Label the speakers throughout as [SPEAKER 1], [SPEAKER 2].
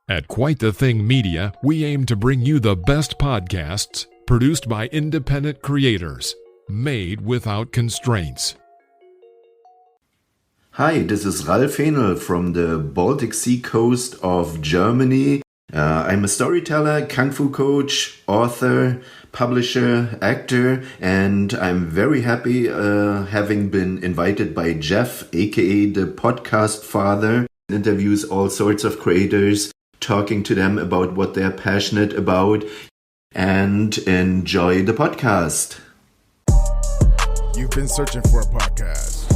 [SPEAKER 1] At Quite the Thing Media, we aim to bring you the best podcasts produced by independent creators, made without constraints.
[SPEAKER 2] Hi, this is Ralf Haenel from the Baltic Sea coast of Germany. I'm a storyteller, kung fu coach, author, publisher, actor, and I'm very happy having been invited by Jeff, aka the podcast father, interviews all sorts of creators, talking to them about what they're passionate about, and enjoy the podcast.
[SPEAKER 3] You've been searching for a podcast.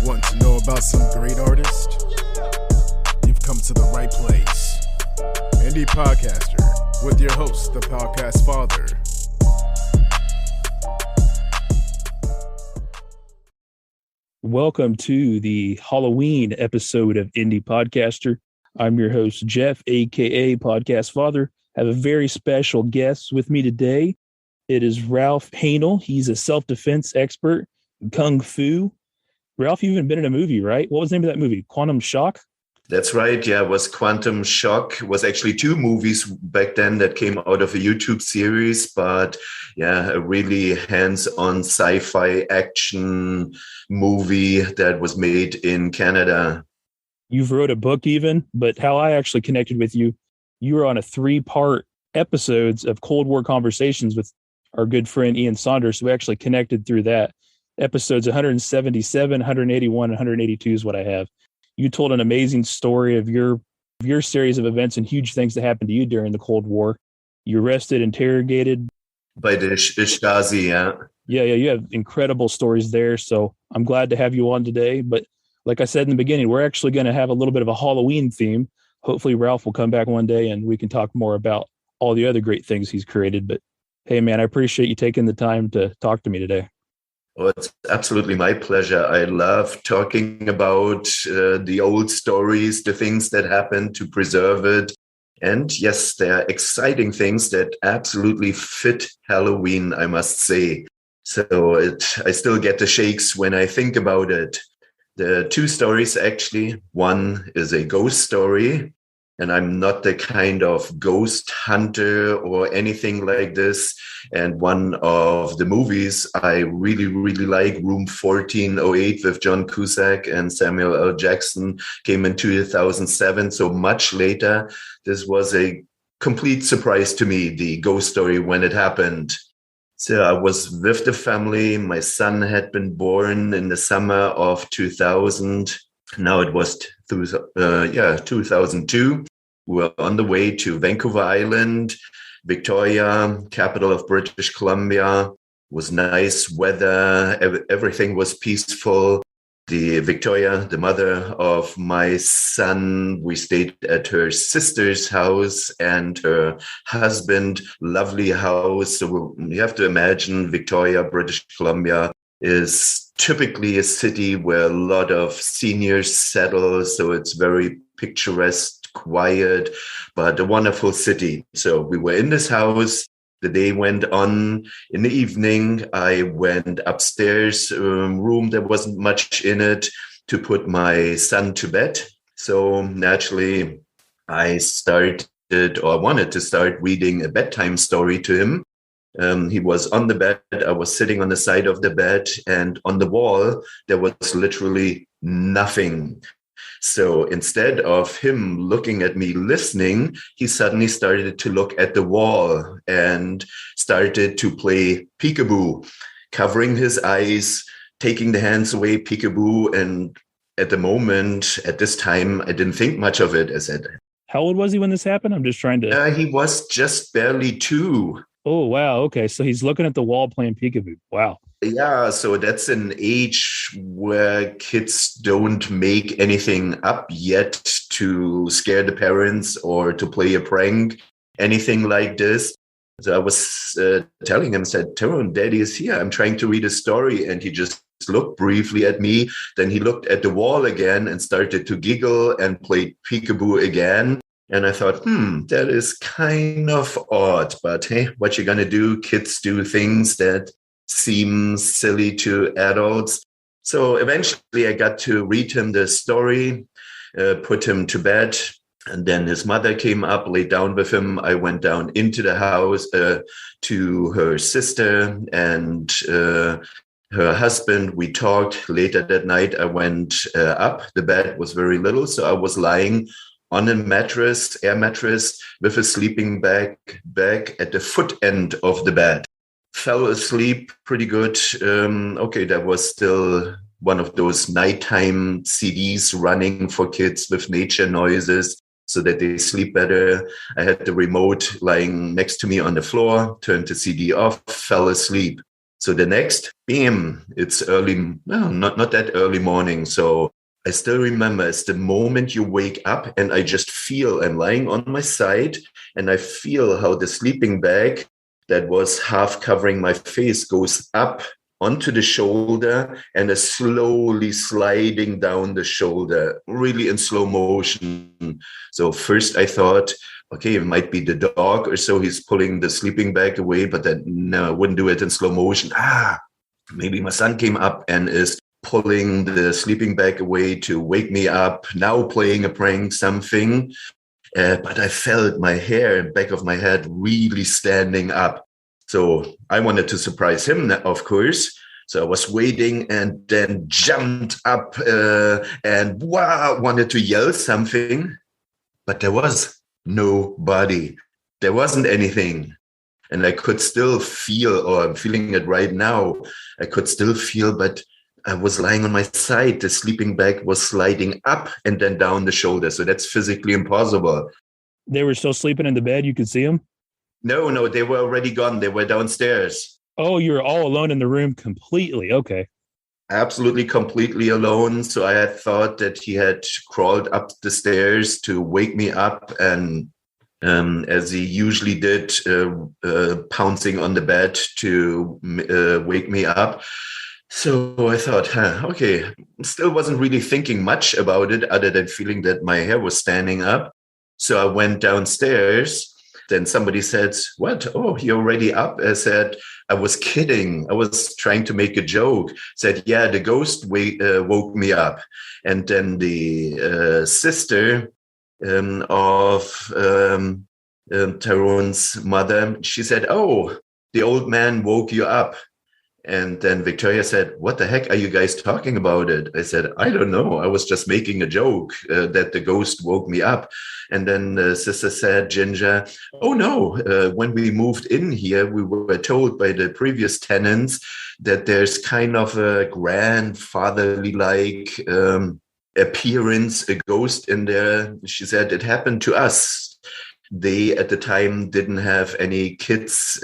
[SPEAKER 3] Want to know about some great artists? You've come to the right place. Indie Podcaster with your host, the podcast father.
[SPEAKER 4] Welcome to the Halloween episode of Indie Podcaster. I'm your host, Jeff, aka Podcast Father. I have a very special guest with me today. It is Ralf Haenel. He's a self-defense expert in Kung Fu. Ralph, you've even been in a movie, right? What was the name of that movie? Quantum Shock?
[SPEAKER 2] That's right. Yeah, it was Quantum Shock. It was actually two movies back then that came out of a YouTube series, but yeah, a really hands-on sci-fi action movie that was made in Canada.
[SPEAKER 4] You've wrote a book even, but how I actually connected with you, you were on a 3-part episodes of Cold War Conversations with our good friend Ian Saunders. So we actually connected through that. Episodes 177, 181, and 182 is what I have. You told an amazing story of your series of events and huge things that happened to you during the Cold War. You arrested, interrogated.
[SPEAKER 2] By the Stasi, yeah.
[SPEAKER 4] Yeah, you have incredible stories there. So I'm glad to have you on today. But like I said in the beginning, we're actually going to have a little bit of a Halloween theme. Hopefully Ralph will come back one day and we can talk more about all the other great things he's created. But hey, man, I appreciate you taking the time to talk to me today.
[SPEAKER 2] Oh, it's absolutely my pleasure. I love talking about the old stories, the things that happened to preserve it. And yes, there are exciting things that absolutely fit Halloween, I must say. So I still get the shakes when I think about it. The two stories, actually, one is a ghost story, and I'm not the kind of ghost hunter or anything like this. And one of the movies I really, really like, Room 1408 with John Cusack and Samuel L. Jackson, came in 2007, so much later. This was a complete surprise to me, the ghost story, when it happened. So I was with the family. My son had been born in the summer of 2000. Now it was 2002. We were on the way to Vancouver Island, Victoria, capital of British Columbia. It was nice weather. Everything was peaceful. The Victoria, the mother of my son, we stayed at her sister's house and her husband, lovely house. So you have to imagine Victoria, British Columbia is typically a city where a lot of seniors settle. So it's very picturesque, quiet, but a wonderful city. So we were in this house. The day went on. In the evening, I went upstairs, room, there wasn't much in it, to put my son to bed. So naturally, I wanted to start reading a bedtime story to him. He was on the bed. I was sitting on the side of the bed, and on the wall, there was literally nothing. So instead of him looking at me listening, he suddenly started to look at the wall and started to play peekaboo, covering his eyes, taking the hands away, peekaboo. And at this time, I didn't think much of it. I said,
[SPEAKER 4] how old was he when this happened? I'm just trying to...
[SPEAKER 2] He was just barely 2.
[SPEAKER 4] Oh, wow. Okay. So he's looking at the wall playing peekaboo. Wow.
[SPEAKER 2] Yeah, so that's an age where kids don't make anything up yet to scare the parents or to play a prank, anything like this. So I was telling him, said, Tyrone, Daddy is here. I'm trying to read a story. And he just looked briefly at me. Then he looked at the wall again and started to giggle and play peekaboo again. And I thought, that is kind of odd. But hey, what you gonna do? Kids do things that seem silly to adults. So eventually I got to read him the story, put him to bed. And then his mother came up, laid down with him. I went down into the house to her sister and her husband. We talked. Later that night, I went up. The bed was very little, so I was lying on a mattress, air mattress, with a sleeping bag at the foot end of the bed. Fell asleep pretty good. That was still one of those nighttime CDs running for kids with nature noises so that they sleep better. I had the remote lying next to me on the floor, turned the CD off, fell asleep. So the next, bam, it's early, well, not that early morning. So I still remember it's the moment you wake up and I just feel I'm lying on my side and I feel how the sleeping bag that was half covering my face goes up onto the shoulder and is slowly sliding down the shoulder, really in slow motion. So first I thought, okay, it might be the dog or so. He's pulling the sleeping bag away, but then no, I wouldn't do it in slow motion. Maybe my son came up and is pulling the sleeping bag away to wake me up, now playing a prank, something. But I felt my hair, back of my head, really standing up. So I wanted to surprise him, of course. So I was waiting and then jumped up and wanted to yell something. But there was nobody. There wasn't anything. And I could still feel, or I'm feeling it right now, I could still feel, but I was lying on my side. The sleeping bag was sliding up and then down the shoulder. So that's physically impossible.
[SPEAKER 4] They were still sleeping in the bed. You could see them?
[SPEAKER 2] No, they were already gone. They were downstairs.
[SPEAKER 4] Oh, you were all alone in the room completely. Okay.
[SPEAKER 2] Absolutely, completely alone. So I had thought that he had crawled up the stairs to wake me up. And as he usually did, pouncing on the bed to wake me up. So I thought, okay, still wasn't really thinking much about it other than feeling that my hair was standing up. So I went downstairs. Then somebody said, what? Oh, you're already up? I said, I was kidding. I was trying to make a joke. Said, yeah, the ghost woke me up. And then the sister of Tyrone's mother, she said, oh, the old man woke you up. And then Victoria said, what the heck are you guys talking about it? I said, I don't know. I was just making a joke that the ghost woke me up. And then the sister said, Ginger, oh no, when we moved in here, we were told by the previous tenants that there's kind of a grandfatherly-like appearance, a ghost in there. She said, it happened to us. They, at the time, didn't have any kids.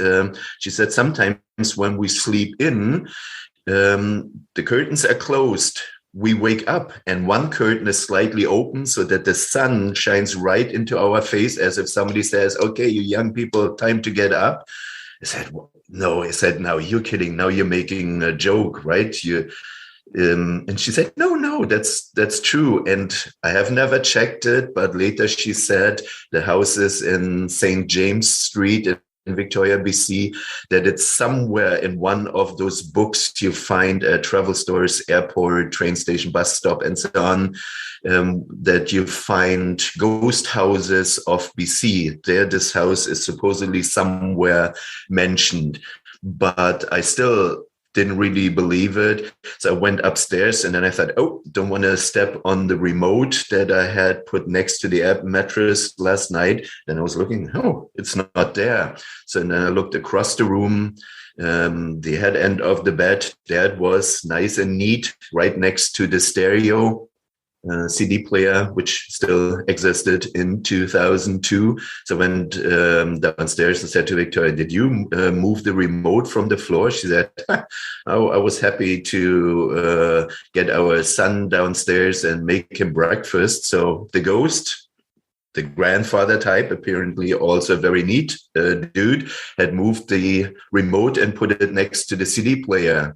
[SPEAKER 2] She said, sometimes when we sleep in, the curtains are closed. We wake up and one curtain is slightly open so that the sun shines right into our face as if somebody says, okay, you young people, time to get up. I said, no. I said, now you're kidding. Now you're making a joke, right? And she said, no, that's true. And I have never checked it, but later she said the house is in St. James Street in Victoria, BC, that it's somewhere in one of those books you find at travel stores, airport, train station, bus stop, and so on, that you find ghost houses of BC. There, this house is supposedly somewhere mentioned, but I still didn't really believe it. So I went upstairs and then I thought, oh, don't want to step on the remote that I had put next to the air mattress last night. Then I was looking, oh, it's not there. So then I looked across the room, the head end of the bed. There it was, nice and neat, right next to the stereo CD player, which still existed in 2002. So I went downstairs and said to Victoria, did you move the remote from the floor? She said, oh, I was happy to get our son downstairs and make him breakfast. So the ghost, the grandfather type, apparently also a very neat dude, had moved the remote and put it next to the CD player.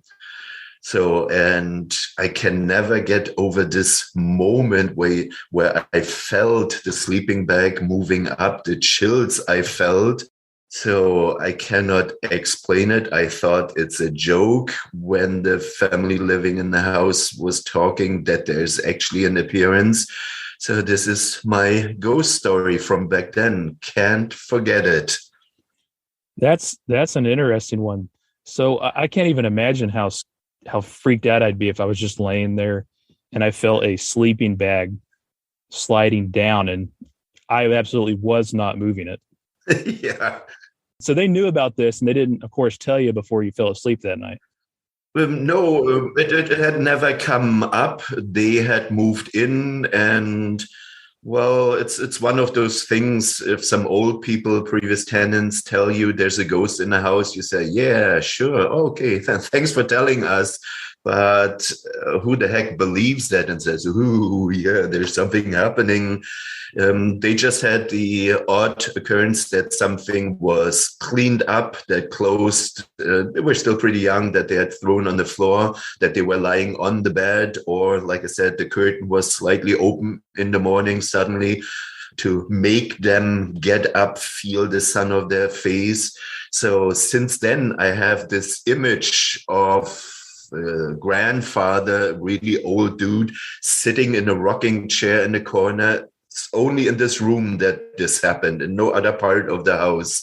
[SPEAKER 2] So, and I can never get over this moment where I felt the sleeping bag moving up, the chills I felt. So I cannot explain it. I thought it's a joke when the family living in the house was talking that there's actually an appearance. So this is my ghost story from back then. Can't forget it.
[SPEAKER 4] That's an interesting one. So I can't even imagine how freaked out I'd be if I was just laying there and I felt a sleeping bag sliding down and I absolutely was not moving it.
[SPEAKER 2] Yeah.
[SPEAKER 4] So they knew about this and they didn't, of course, tell you before you fell asleep that night.
[SPEAKER 2] No, it had never come up. They had moved in, and well, it's one of those things. If some old people, previous tenants, tell you there's a ghost in the house, you say, "Yeah, sure, okay, thanks for telling us." But who the heck believes that and says, "Ooh, yeah, there's something happening"? They just had the odd occurrence that something was cleaned up, that closed. They were still pretty young, that they had thrown on the floor, that they were lying on the bed, or like I said, the curtain was slightly open in the morning suddenly to make them get up, feel the sun of their face. So since then, I have this image of grandfather, really old dude, sitting in a rocking chair in the corner. It's only in this room that this happened, in no other part of the house.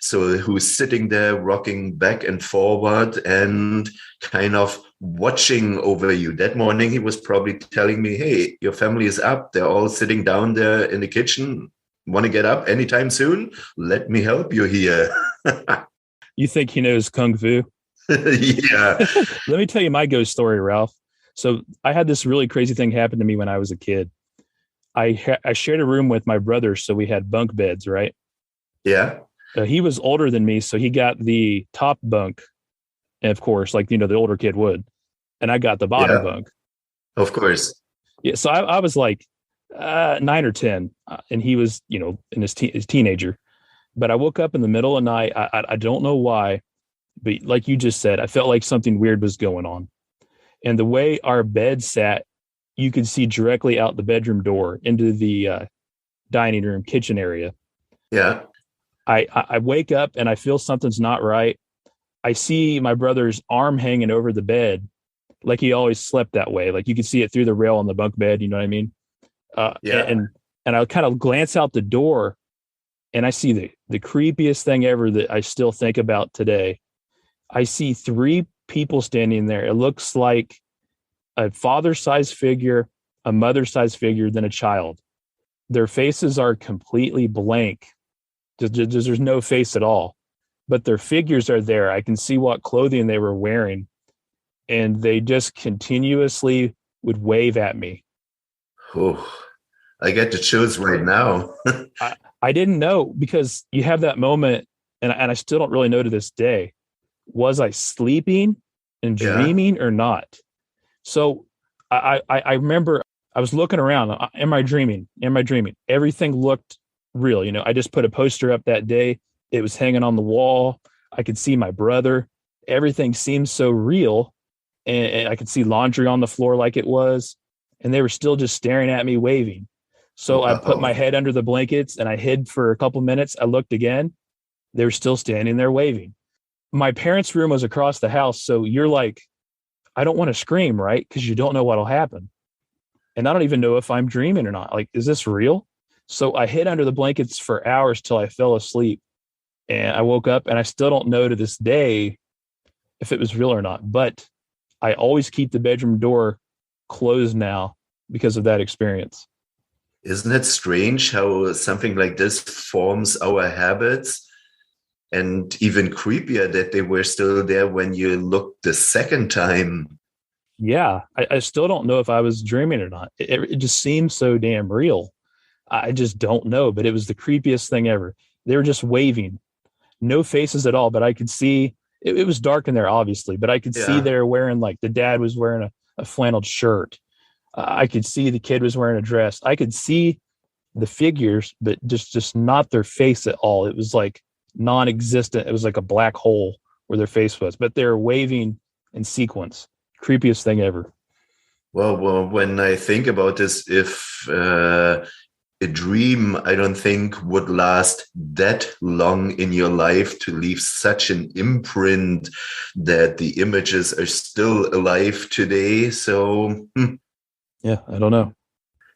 [SPEAKER 2] So who's sitting there rocking back and forward and kind of watching over you. That morning, he was probably telling me, "Hey, your family is up. They're all sitting down there in the kitchen. Want to get up anytime soon? Let me help you here."
[SPEAKER 4] You think he knows Kung Fu?
[SPEAKER 2] Yeah.
[SPEAKER 4] Let me tell you my ghost story, Ralph. So I had this really crazy thing happen to me when I was a kid. I shared a room with my brother, so we had bunk beds, right?
[SPEAKER 2] Yeah.
[SPEAKER 4] He was older than me, so he got the top bunk, of course, like, the older kid would. And I got the bottom bunk.
[SPEAKER 2] Of course.
[SPEAKER 4] Yeah, so I was like 9 or 10, and he was, in his teenager. But I woke up in the middle of the night. I don't know why, but like you just said, I felt like something weird was going on. And the way our bed sat, you could see directly out the bedroom door into the dining room, kitchen area.
[SPEAKER 2] Yeah.
[SPEAKER 4] I wake up and I feel something's not right. I see my brother's arm hanging over the bed, like he always slept that way. Like you could see it through the rail on the bunk bed. You know what I mean? And I kind of glance out the door and I see the creepiest thing ever that I still think about today. I see 3 people standing there. It looks like a father-sized figure, a mother-sized figure, then a child. Their faces are completely blank. There's no face at all, but their figures are there. I can see what clothing they were wearing, and they just continuously would wave at me.
[SPEAKER 2] Oh, I get the chills right now.
[SPEAKER 4] I didn't know, because you have that moment, and I still don't really know to this day. Was I sleeping and dreaming or not? So I remember I was looking around. Am I dreaming? Am I dreaming? Everything looked real. I just put a poster up that day. It was hanging on the wall. I could see my brother. Everything seemed so real. And I could see laundry on the floor like it was. And they were still just staring at me, waving. So I put my head under the blankets and I hid for a couple minutes. I looked again. They were still standing there waving. My parents' room was across the house. So you're like, I don't want to scream, right? Because you don't know what'll happen. And I don't even know if I'm dreaming or not. Like, is this real? So I hid under the blankets for hours till I fell asleep. And I woke up and I still don't know to this day if it was real or not. But I always keep the bedroom door closed now because of that experience.
[SPEAKER 2] Isn't it strange how something like this forms our habits? And even creepier that they were still there when you looked the second time.
[SPEAKER 4] Yeah, I still don't know if I was dreaming or not. It just seems so damn real. I just don't know, but it was the creepiest thing ever. They were just waving, no faces at all, but I could see, it was dark in there, obviously, but I could see they were wearing, like, the dad was wearing a flannel shirt. I could see the kid was wearing a dress. I could see the figures, but just not their face at all. It was like non-existent. It was like a black hole where their face was, but they're waving in sequence. Creepiest thing ever.
[SPEAKER 2] Well, when I think about this, if a dream, I don't think would last that long in your life to leave such an imprint that the images are still alive today. So
[SPEAKER 4] yeah, I don't know.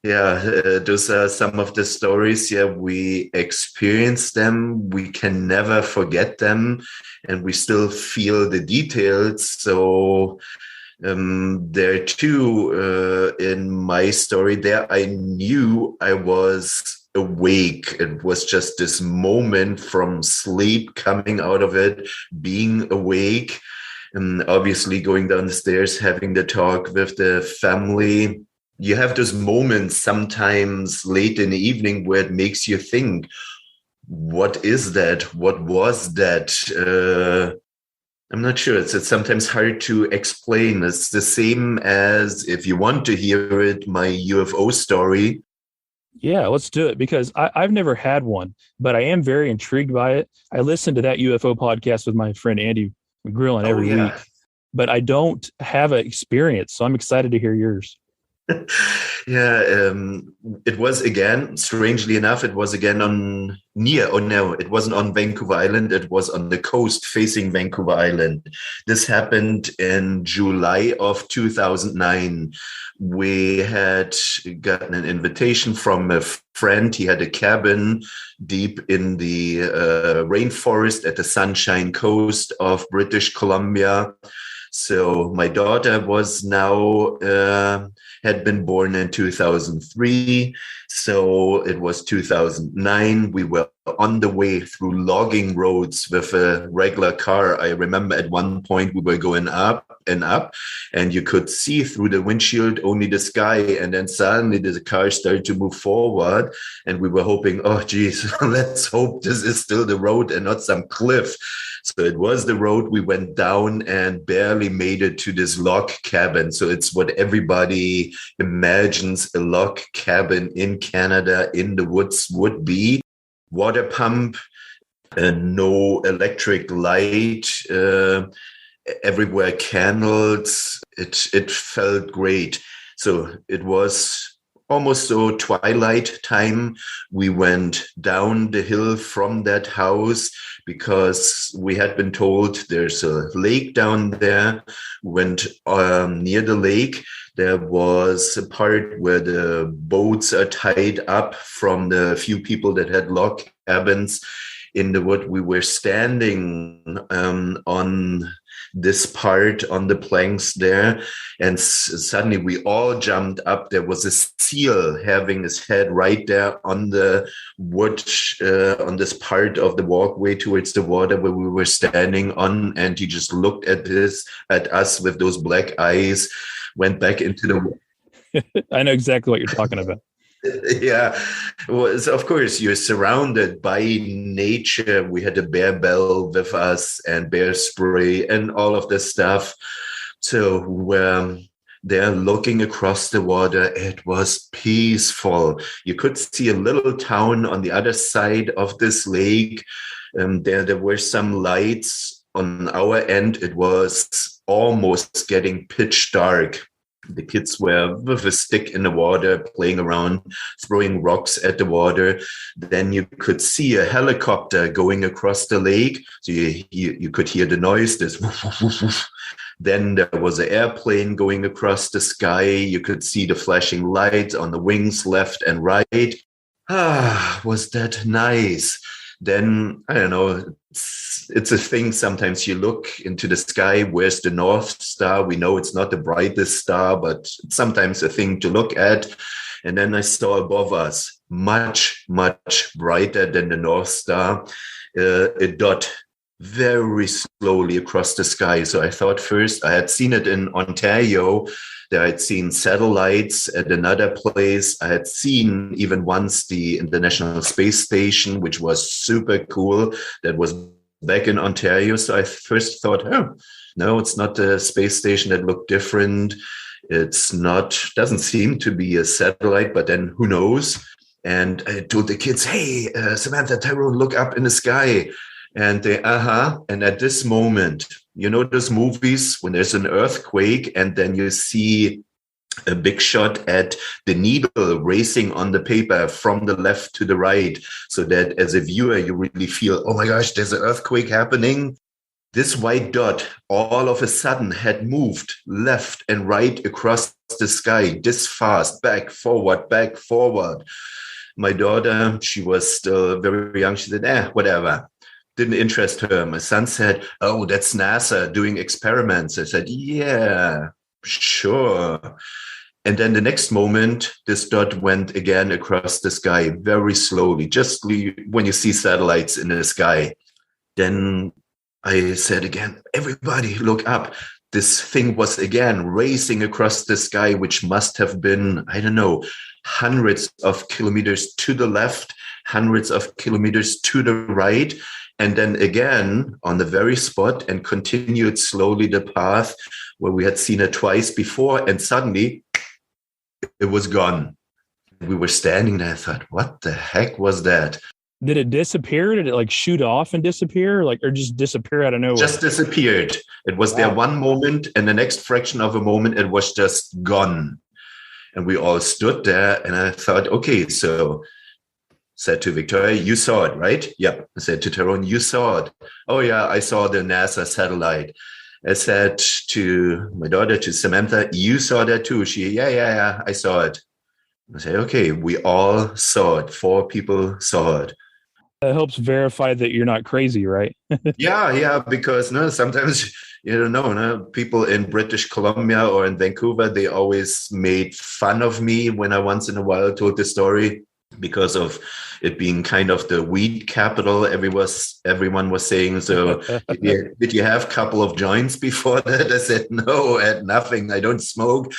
[SPEAKER 2] Yeah, those are some of the stories. Yeah, we experience them. We can never forget them, and we still feel the details. So there too, in my story, there I knew I was awake. It was just this moment from sleep, coming out of it, being awake, and obviously going down the stairs, having the talk with the family. You have those moments sometimes late in the evening where it makes you think, what is that? What was that? I'm not sure. It's sometimes hard to explain. It's the same as, if you want to hear it, my UFO story.
[SPEAKER 4] Yeah, let's do it, because I've never had one, but I am very intrigued by it. I listen to that UFO podcast with my friend Andy McGrillen every week, but I don't have an experience. So I'm excited to hear yours.
[SPEAKER 2] Yeah, it was again, strangely enough, it was again it wasn't on Vancouver Island, it was on the coast facing Vancouver Island. This happened in July of 2009. We had gotten an invitation from a friend. He had a cabin deep in the rainforest at the Sunshine Coast of British Columbia. So my daughter was now had been born in 2003. So it was 2009. We were on the way through logging roads with a regular car. I remember at one point we were going up, and you could see through the windshield only the sky. And then suddenly the car started to move forward, and we were hoping, oh, geez, let's hope this is still the road and not some cliff. So it was the road. We went down and barely made it to this log cabin. So it's what everybody imagines a log cabin in Canada in the woods would be. Water pump, no electric light, everywhere candles. It felt great. So it was almost so twilight time. We went down the hill from that house because we had been told there's a lake down there. Went near the lake. There was a part where the boats are tied up from the few people that had log cabins in the wood. We were standing on this part on the planks there, and suddenly we all jumped up. There was a seal having his head right there on the wood, on this part of the walkway towards the water where we were standing on, and he just looked at us with those black eyes, went back into the
[SPEAKER 4] I know exactly what you're talking about.
[SPEAKER 2] Yeah, well, so of course you're surrounded by nature. We had a bear bell with us and bear spray and all of this stuff. So we're there looking across the water. It was peaceful. You could see a little town on the other side of this lake. There were some lights on our end. It was almost getting pitch dark. The kids were with a stick in the water, playing around, throwing rocks at the water. Then you could see a helicopter going across the lake. So you could hear the noise. This woof, woof, woof, woof. Then there was an airplane going across the sky. You could see the flashing lights on the wings left and right. Was that nice? Then, I don't know, it's a thing. Sometimes you look into the sky, where's the North Star? We know it's not the brightest star, but it's sometimes a thing to look at. And then I saw above us, much, much brighter than the North Star, a dot very slowly across the sky. So I thought first, I had seen it in Ontario. There I'd seen satellites at another place. I had seen even once the International Space Station, which was super cool. That was back in Ontario. So I first thought, oh, no, it's not the space station. That looked different. It's not, doesn't seem to be a satellite, but then who knows? And I told the kids, hey, Samantha, Tyrone, look up in the sky. And they, and at this moment, you know those movies when there's an earthquake and then you see a big shot at the needle racing on the paper from the left to the right, so that as a viewer, you really feel, oh my gosh, there's an earthquake happening. This white dot all of a sudden had moved left and right across the sky this fast, back, forward, back, forward. My daughter, she was still very young. She said, whatever. Didn't interest her. My son said, oh, that's NASA doing experiments. I said, yeah, sure. And then the next moment, this dot went again across the sky very slowly, just when you see satellites in the sky. Then I said again, everybody look up. This thing was again racing across the sky, which must have been, I don't know, hundreds of kilometers to the left, hundreds of kilometers to the right. And then again on the very spot and continued slowly the path where we had seen it twice before. And suddenly it was gone. We were standing there. I thought, what the heck was that?
[SPEAKER 4] Did it disappear? Did it like shoot off and disappear? Or just disappear out of nowhere?
[SPEAKER 2] Just disappeared. It was there one moment, and the next fraction of a moment, it was just gone. And we all stood there, and I thought, okay, so said to Victoria, you saw it, right? Yeah. I said to Tyrone, you saw it. Oh yeah, I saw the NASA satellite. I said to my daughter, to Samantha, you saw that too. She, yeah, I saw it. I said, okay, we all saw it. 4 people saw it.
[SPEAKER 4] That helps verify that you're not crazy, right?
[SPEAKER 2] Yeah, because sometimes you don't know. People in British Columbia or in Vancouver, they always made fun of me when I once in a while told the story, because of it being kind of the weed capital. Everyone was saying, so did you have a couple of joints before that? I said, no, I had nothing. I don't smoke.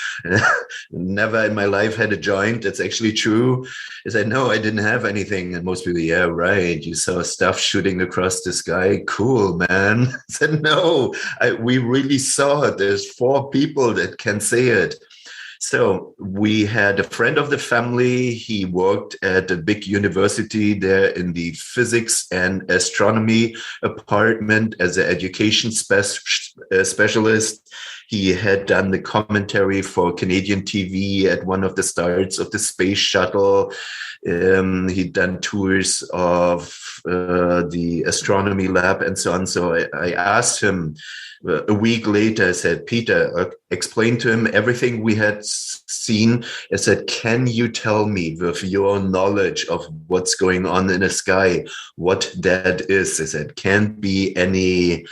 [SPEAKER 2] Never in my life had a joint. It's actually true. I said, no, I didn't have anything. And most people, yeah, right. You saw stuff shooting across the sky. Cool, man. I said, no, we really saw it. There's 4 people that can say it. So we had a friend of the family. He worked at a big university there in the physics and astronomy department as an education specialist. He had done the commentary for Canadian TV at one of the starts of the space shuttle. He'd done tours of the astronomy lab and so on. So I asked him a week later, I said, Peter, explain to him everything we had seen. I said, can you tell me with your knowledge of what's going on in the sky, what that is? I said, can't be any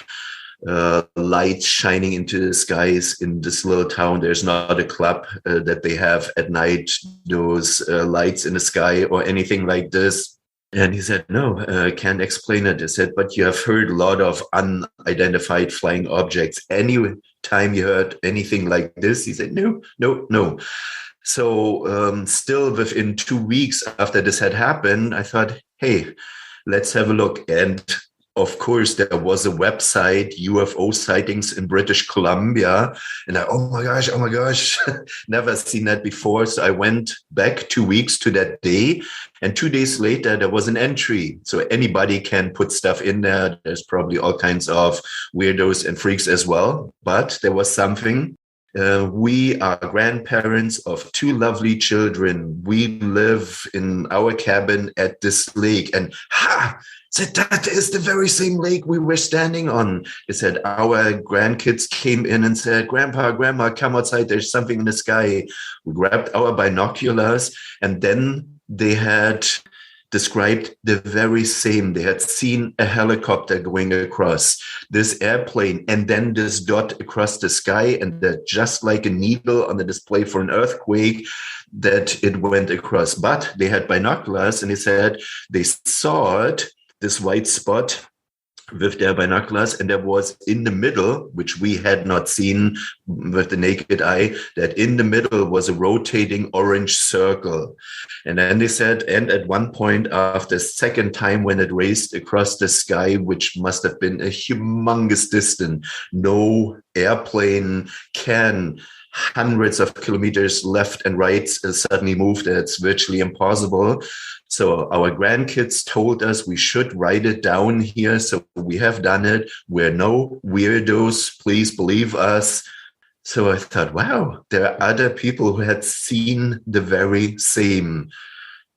[SPEAKER 2] lights shining into the skies in this little town. There's not a club that they have at night, those lights in the sky or anything like this. And he said, no, I can't explain it. I said, but you have heard a lot of unidentified flying objects. Any time you heard anything like this? He said, no. So still within 2 weeks after this had happened, I thought, hey, let's have a look. And of course, there was a website, UFO sightings in British Columbia. And oh my gosh, never seen that before. So I went back 2 weeks to that day. And 2 days later, there was an entry. So anybody can put stuff in there. There's probably all kinds of weirdos and freaks as well. But there was something. We are grandparents of 2 lovely children. We live in our cabin at this lake. And said, that is the very same lake we were standing on. They said, our grandkids came in and said, Grandpa, Grandma, come outside. There's something in the sky. We grabbed our binoculars, and then they had described the very same. They had seen a helicopter going across, this airplane, and then this dot across the sky, and that just like a needle on the display for an earthquake, that it went across. But they had binoculars, and they said they saw it, this white spot, with their binoculars, and there was in the middle, which we had not seen with the naked eye, that in the middle was a rotating orange circle. And then they said, and at one point, after the second time when it raced across the sky, which must have been a humongous distance, no airplane can hundreds of kilometers left and right suddenly move. That's virtually impossible. So our grandkids told us we should write it down here. So we have done it. We're no weirdos. Please believe us. So I thought, wow, there are other people who had seen the very same.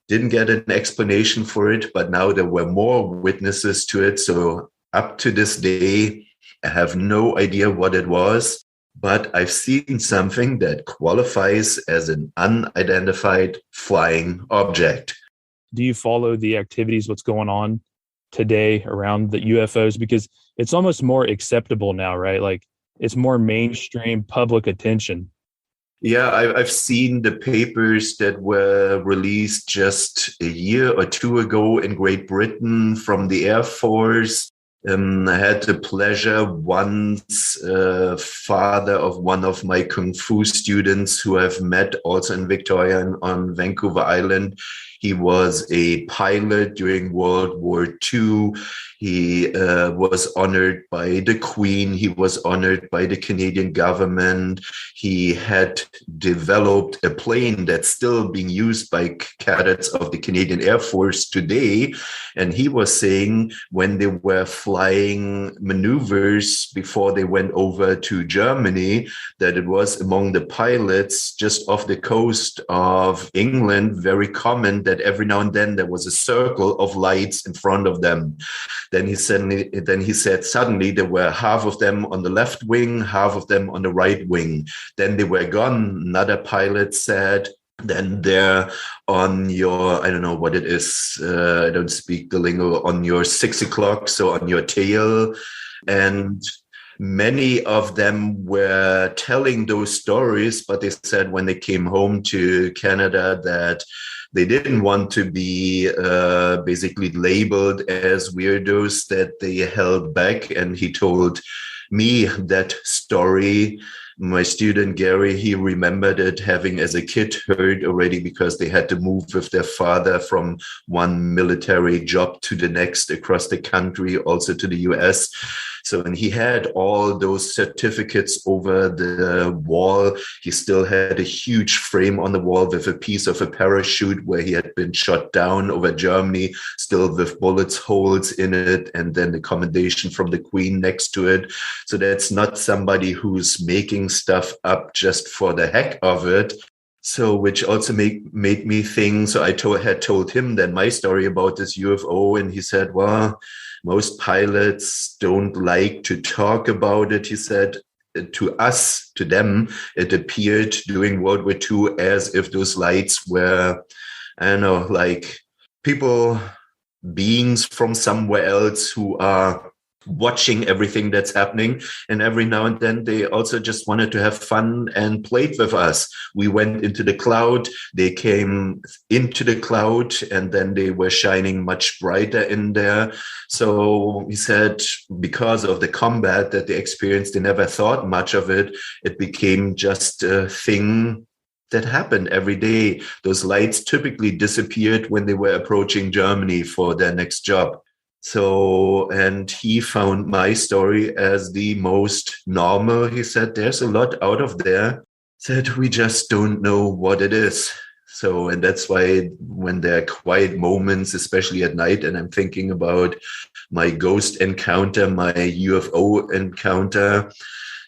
[SPEAKER 2] Didn't get an explanation for it, but now there were more witnesses to it. So up to this day, I have no idea what it was, but I've seen something that qualifies as an unidentified flying object.
[SPEAKER 4] Do you follow the activities, what's going on today around the UFOs? Because it's almost more acceptable now, right? Like it's more mainstream public attention.
[SPEAKER 2] Yeah, I've seen the papers that were released just a year or two ago in Great Britain from the Air Force. I had the pleasure once, father of one of my Kung Fu students who I've met also in Victoria on Vancouver Island. He was a pilot during World War II. He was honored by the Queen. He was honored by the Canadian government. He had developed a plane that's still being used by cadets of the Canadian Air Force today. And he was saying when they were flying maneuvers before they went over to Germany, that it was among the pilots just off the coast of England very common that every now and then there was a circle of lights in front of them. Then he said suddenly there were half of them on the left wing, half of them on the right wing. Then they were gone. Another pilot said, then they're on your, I don't know what it is, I don't speak the lingo, on your 6 o'clock, so on your tail. And many of them were telling those stories, but they said when they came home to Canada that they didn't want to be basically labeled as weirdos, that they held back. And he told me that story. My student Gary, he remembered it having as a kid heard already because they had to move with their father from one military job to the next across the country, also to the US. So, and he had all those certificates over the wall. He still had a huge frame on the wall with a piece of a parachute where he had been shot down over Germany, still with bullets holes in it, and then the commendation from the Queen next to it. So that's not somebody who's making stuff up just for the heck of it. So, which also made me think, so I had told him then my story about this UFO, and he said, well, most pilots don't like to talk about it. He said, to us, to them, it appeared during World War II as if those lights were, I don't know, like people, beings from somewhere else who are watching everything that's happening. And every now and then they also just wanted to have fun and played with us. We went into the cloud, they came into the cloud, and then they were shining much brighter in there. So he said, because of the combat that they experienced, they never thought much of it. It became just a thing that happened every day. Those lights typically disappeared when they were approaching Germany for their next job. So, and he found my story as the most normal. He said, there's a lot out of there that we just don't know what it is. So, and that's why when there are quiet moments, especially at night, and I'm thinking about my ghost encounter, my UFO encounter,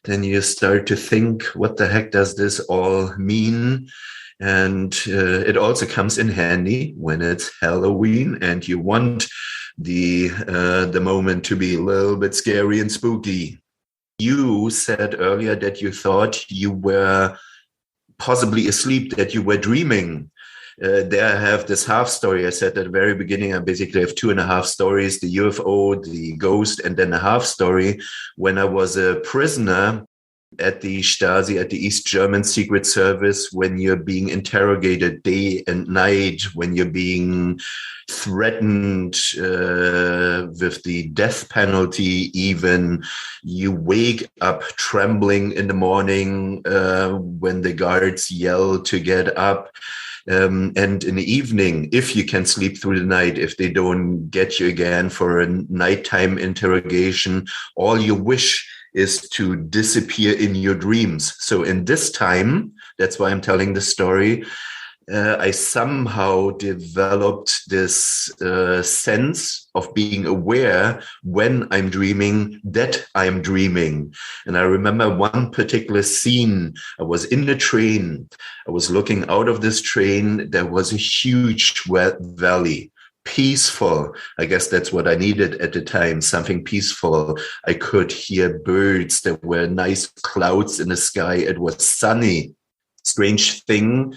[SPEAKER 2] then you start to think, what the heck does this all mean? And it also comes in handy when it's Halloween and you want the moment to be a little bit scary and spooky. You said earlier that you thought you were possibly asleep, that you were dreaming. There I have this half story. I said at the very beginning, I basically have 2.5 stories, the UFO, the ghost, and then a half story. When I was a prisoner at the Stasi, at the East German Secret Service, when you're being interrogated day and night, when you're being threatened with the death penalty, even you wake up trembling in the morning when the guards yell to get up. And in the evening, if you can sleep through the night, if they don't get you again for a nighttime interrogation, all you wish is to disappear in your dreams. So in this time, that's why I'm telling the story, I somehow developed this sense of being aware when I'm dreaming that I'm dreaming. And I remember one particular scene. I was in the train. I was looking out of this train. There was a huge valley, peaceful. I guess that's what I needed at the time, something peaceful. I could hear birds. There were nice clouds in the sky. It was sunny. Strange thing.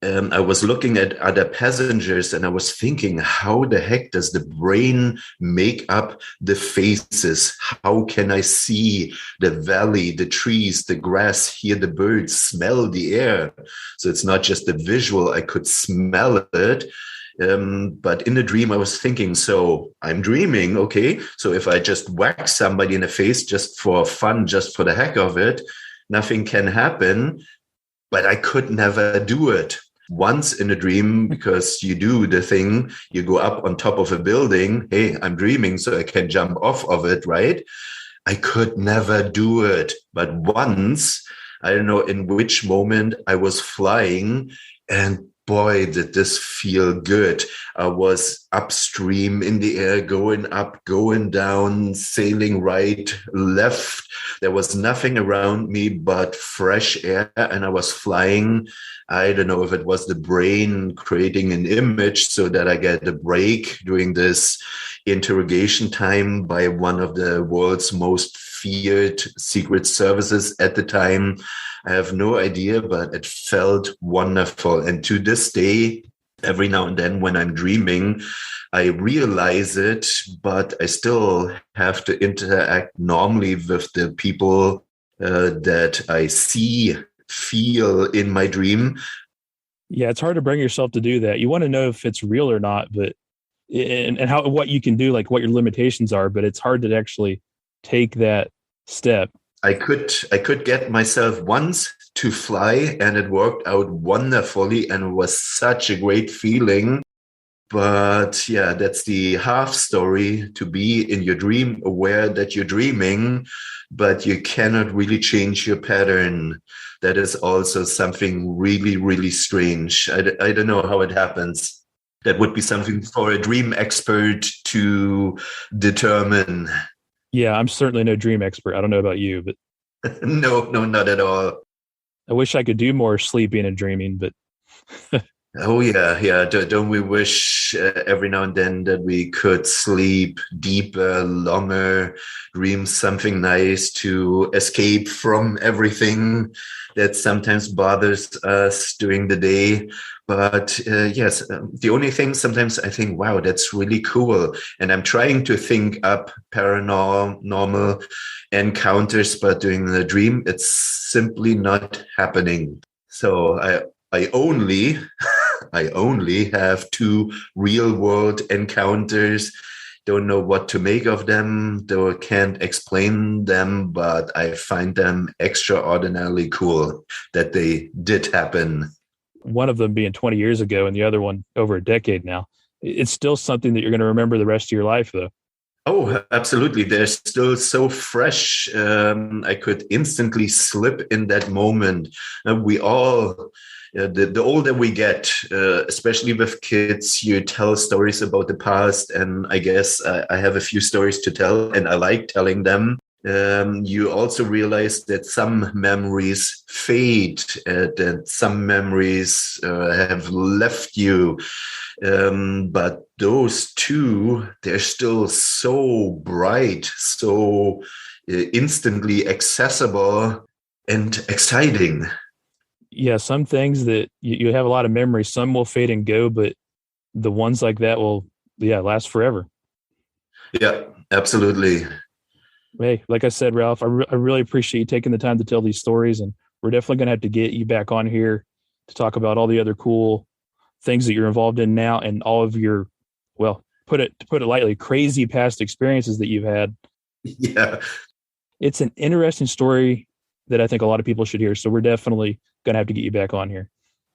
[SPEAKER 2] I was looking at other passengers and I was thinking, how the heck does the brain make up the faces? How can I see the valley, the trees, the grass, hear the birds, smell the air? So it's not just the visual, I could smell it. But in the dream, I was thinking, so I'm dreaming, okay? So if I just whack somebody in the face just for fun, just for the heck of it, nothing can happen. But I could never do it. Once in a dream, because you do the thing, you go up on top of a building. Hey, I'm dreaming, so I can jump off of it, right? I could never do it. But once, I don't know in which moment, I was flying, and boy, did this feel good. I was upstream in the air, going up, going down, sailing right, left. There was nothing around me but fresh air, and I was flying. I don't know if it was the brain creating an image so that I get a break during this interrogation time by one of the world's most feared secret services at the time. I have no idea, but it felt wonderful. And to this day, every now and then when I'm dreaming, I realize it, but I still have to interact normally with the people that I see, feel in my dream.
[SPEAKER 4] Yeah, it's hard to bring yourself to do that. You want to know if it's real or not, but and how what you can do, like what your limitations are, but it's hard to actually take that step.
[SPEAKER 2] I could get myself once to fly, and it worked out wonderfully, and it was such a great feeling. But yeah, that's the half story, to be in your dream, aware that you're dreaming, but you cannot really change your pattern. That is also something really, really strange. I don't know how it happens. That would be something for a dream expert to determine.
[SPEAKER 4] Yeah, I'm certainly no dream expert. I don't know about you, but
[SPEAKER 2] No, not at all.
[SPEAKER 4] I wish I could do more sleeping and dreaming, but
[SPEAKER 2] Oh yeah. Don't we wish every now and then that we could sleep deeper, longer, dream something nice to escape from everything that sometimes bothers us during the day. But yes, the only thing sometimes I think, wow, that's really cool. And I'm trying to think up paranormal encounters, but during the dream, it's simply not happening. So I only have 2 real world encounters. Don't know what to make of them, though I can't explain them, but I find them extraordinarily cool that they did happen.
[SPEAKER 4] one of them being 20 years ago and the other one over a decade now. It's still something that you're going to remember the rest of your life, though.
[SPEAKER 2] Oh, absolutely. They're still so fresh. I could instantly slip in that moment. We all, the older we get, especially with kids, you tell stories about the past. And I guess I have a few stories to tell, and I like telling them. You also realize that some memories fade, that some memories have left you. But those 2, they're still so bright, so instantly accessible and exciting.
[SPEAKER 4] Yeah, some things that you have a lot of memories, some will fade and go, but the ones like that will, last forever.
[SPEAKER 2] Yeah, absolutely.
[SPEAKER 4] Hey, like I said, Ralph, I really appreciate you taking the time to tell these stories, and we're definitely going to have to get you back on here to talk about all the other cool things that you're involved in now and all of your, well, to put it lightly, crazy past experiences that you've had.
[SPEAKER 2] Yeah.
[SPEAKER 4] It's an interesting story that I think a lot of people should hear. So we're definitely going to have to get you back on here.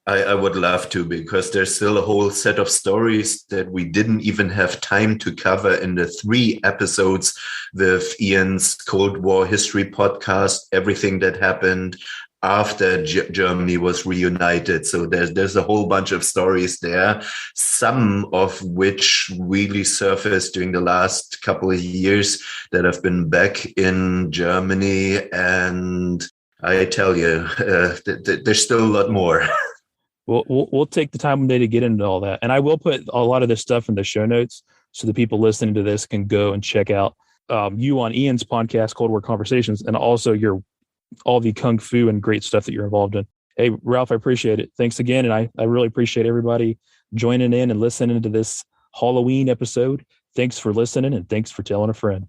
[SPEAKER 2] I would love to, because there's still a whole set of stories that we didn't even have time to cover in the 3 episodes with Ian's Cold War History podcast, everything that happened after Germany was reunited. So there's a whole bunch of stories there, some of which really surfaced during the last couple of years that I've been back in Germany. And I tell you, there's still a lot more.
[SPEAKER 4] We'll take the time one day to get into all that, and I will put a lot of this stuff in the show notes so the people listening to this can go and check out you on Ian's podcast, Cold War Conversations, and also all the kung fu and great stuff that you're involved in. Hey, Ralph, I appreciate it. Thanks again, and I really appreciate everybody joining in and listening to this Halloween episode. Thanks for listening, and thanks for telling a friend.